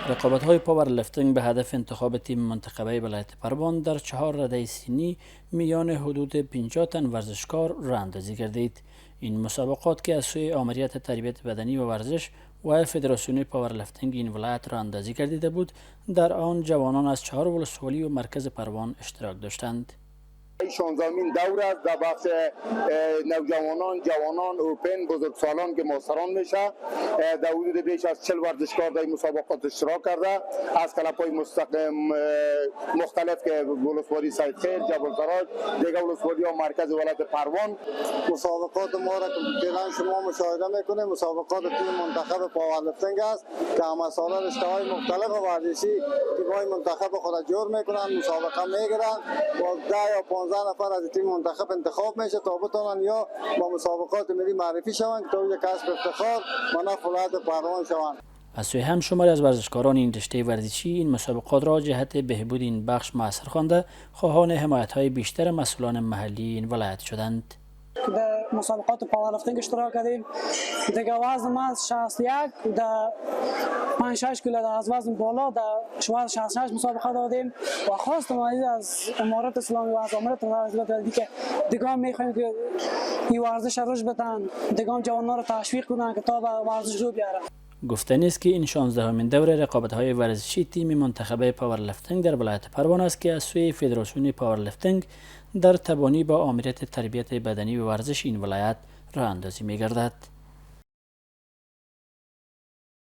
رقابت‌های پاورلیفتینگ به هدف انتخاب تیم منتخبه ولایت پروان در 4 رده سنی میان حدود 50 تن ورزشکار راه اندازی گردید. این مسابقات که از سوی آمریت تربیت بدنی و ورزش و فدراسیون پاورلیفتینگ این ولایت راه اندازی گردیده بود، در آن جوانان از 4 ولسوالی و مرکز پروان اشتراک داشتند. 16مین دوره است در بخش نوجوانان، جوانان، اوپن، بزرگسالان که مستران میشه. در حدود بیش از 40 ورزشکار در این مسابقات اشتراک کرده از کلب‌های مختلف که ولسوالی سیدخیر، جبل سراج، دیگر ولسوالی ها مرکز ولایت پروان. مسابقات ما را که شما مشاهده میکنید مسابقات تیم منتخب پاورلیفتینگ است که همه سالان رشته‌های مختلف ورزشی تیم‌های منتخب خود جور میکنند، مسابقه میگیرند و 10 یا 15 نفر از تیم منتخب انتخاب میشه تا بتونن یا با مسابقات ملی معرفی شوند تا یک کسب افتخار و نفع ولایت پروان شوند. از سوی هم شماری از ورزشکاران این رشته ورزشی این مسابقات را جهت بهبود این بخش مؤثر خوانده خواهان حمایت‌های بیشتر مسئولان محلی این ولایت شدند. در مسابقات پاورلیفتینگ اشتراک کردیم. دیگه وزن من 61 در 5-6 کیلو از وزن بالا در 66 مسابقه دادیم و خواستم از امارات اسلامی و از امارات متحده که دیگه میخوایم که این ورزش رشد بدن، دیگه جوانان رو تشویق کنن که تا به ورزش رو بیارن. گفتنی است که این 16مین دوره رقابت‌های ورزشی تیم منتخب پاورلیفتینگ در ولایت پروان است که از سوی فدراسیون پاورلیفتینگ در تبانی با آمریت تربیت بدنی و ورزش این ولایت راه اندازی می‌گردد.